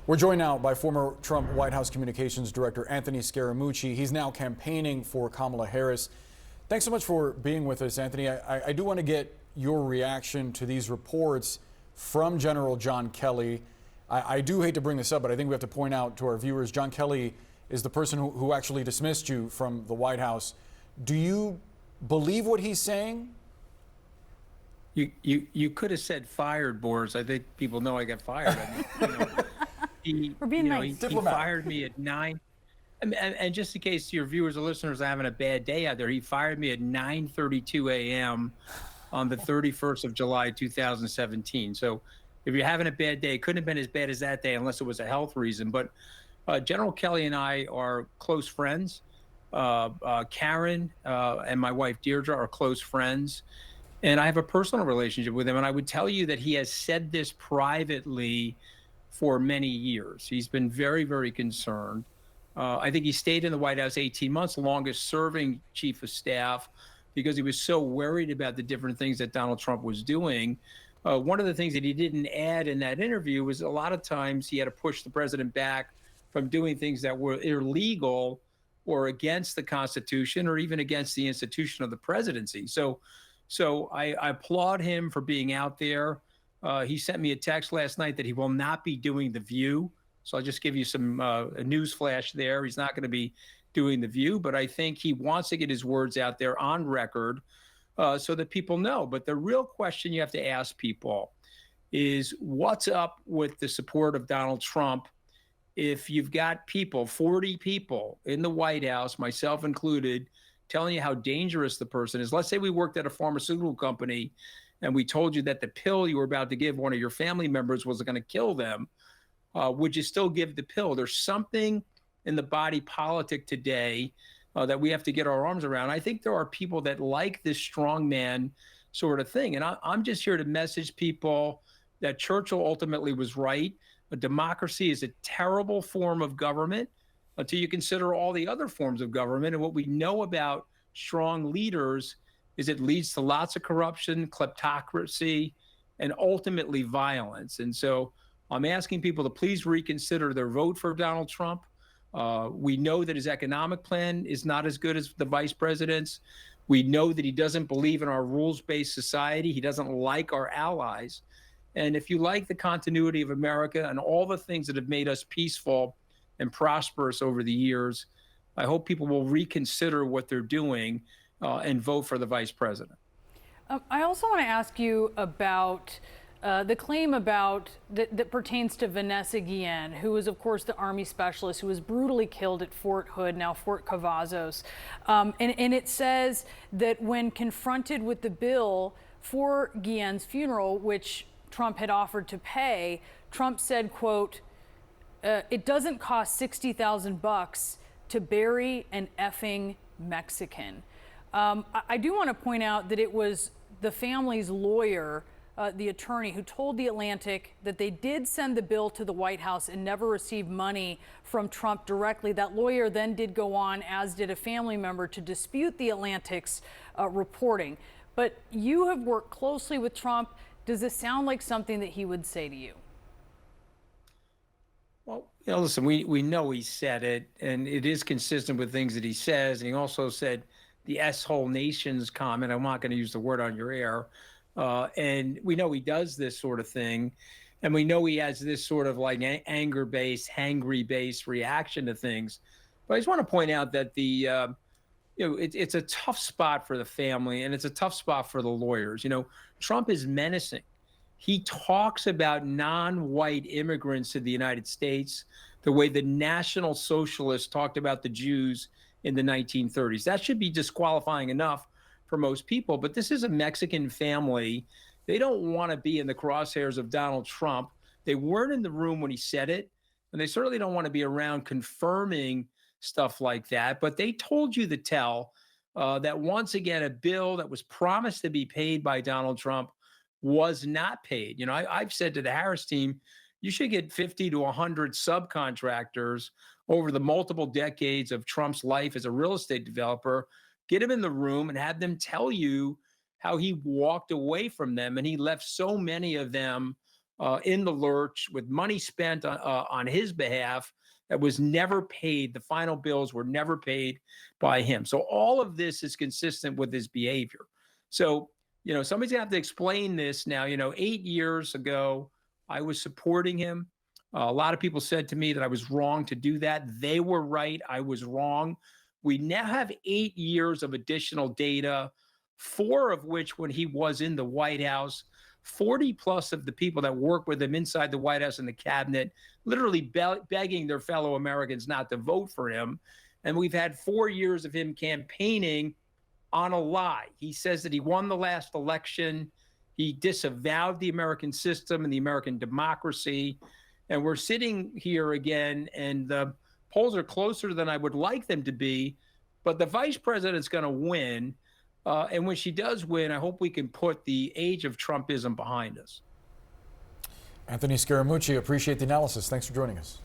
We're joined now by former Trump White House Communications Director Anthony Scaramucci. He's now campaigning for Kamala Harris. Thanks so much for being with us, Anthony. I do want to get your reaction to these reports from General John Kelly. I do hate to bring this up, but I think we have to point out to our viewers, John Kelly is the person who actually dismissed you from the White House. Do you believe what he's saying? You could have said fired, Boris. I think people know I got fired. I mean, We're being nice. He fired me at 9. And just in case your viewers or listeners are having a bad day out there, he fired me at 9:32 a.m. on the 31st of July, 2017. So if you're having a bad day, it couldn't have been as bad as that day unless it was a health reason. But General Kelly and I are close friends. Karen and my wife Deirdre are close friends. And I have a personal relationship with him. And I would tell you that he has said this privately for many years. He's been very, very concerned. I think he stayed in the White House 18 months, longest serving chief of staff, because he was so worried about the different things that Donald Trump was doing. One of the things that he didn't add in that interview was a lot of times he had to push the president back from doing things that were illegal or against the Constitution or even against the institution of the presidency. So I applaud him for being out there. He sent me a text last night that he will not be doing The View. So I'll just give you some a news flash there. He's not going to be doing The View, but I think he wants to get his words out there on record so that people know. But the real question you have to ask people is what's up with the support of Donald Trump if you've got people, 40 people in the White House, myself included, telling you how dangerous the person is. Let's say we worked at a pharmaceutical company and we told you that the pill you were about to give one of your family members was going to kill them. Would you still give the pill? There's something in the body politic today that we have to get our arms around. I think there are people that like this strongman sort of thing. And I'm just here to message people that Churchill ultimately was right. A democracy is a terrible form of government until you consider all the other forms of government. And what we know about strong leaders is it leads to lots of corruption, kleptocracy, and ultimately violence. And so I'm asking people to please reconsider their vote for Donald Trump. We know that his economic plan is not as good as the vice president's. We know that he doesn't believe in our rules-based society. He doesn't like our allies. And if you like the continuity of America and all the things that have made us peaceful and prosperous over the years, I hope people will reconsider what they're doing and vote for the vice president. I also want to ask you about the claim about that pertains to Vanessa Guillen, who is, of course, the Army specialist who was brutally killed at Fort Hood, now Fort Cavazos. And it says that when confronted with the bill for Guillen's funeral, which Trump had offered to pay, Trump said, quote, it doesn't cost $60,000 to bury an effing Mexican. I do want to point out that it was the family's lawyer, the attorney, who told The Atlantic that they did send the bill to the White House and never received money from Trump directly. That lawyer then did go on, as did a family member, to dispute The Atlantic's reporting. But you have worked closely with Trump. Does this sound like something that he would say to you? Well, listen, we know he said it, and it is consistent with things that he says. And he also said the S-hole nations comment. I'm not going to use the word on your air. And we know he does this sort of thing. And we know he has this sort of like anger-based, hangry-based reaction to things. But I just want to point out that it's a tough spot for the family, and it's a tough spot for the lawyers. Trump is menacing. He talks about non-white immigrants to the United States the way the National Socialists talked about the Jews in the 1930s. That should be disqualifying enough for most people. But this is a Mexican family. They don't want to be in the crosshairs of Donald Trump. They weren't in the room when he said it, and they certainly don't want to be around confirming stuff like that. But they told you to tell that once again, a bill that was promised to be paid by Donald Trump was not paid. I've said to the Harris team, you should get 50 to 100 subcontractors over the multiple decades of Trump's life as a real estate developer, get him in the room and have them tell you how he walked away from them. And he left so many of them in the lurch with money spent on his behalf that was never paid. The final bills were never paid by him. So all of this is consistent with his behavior. So, somebody's gonna have to explain this now. 8 years ago, I was supporting him. A lot of people said to me that I was wrong to do that. They were right. I was wrong. We now have 8 years of additional data, 4 of which when he was in the White House, 40 plus of the people that work with him inside the White House and the cabinet, literally begging their fellow Americans not to vote for him. And we've had 4 years of him campaigning on a lie. He says that he won the last election. He disavowed the American system and the American democracy. And we're sitting here again, and the polls are closer than I would like them to be, but the vice president's going to win. And when she does win, I hope we can put the age of Trumpism behind us. Anthony Scaramucci, appreciate the analysis. Thanks for joining us.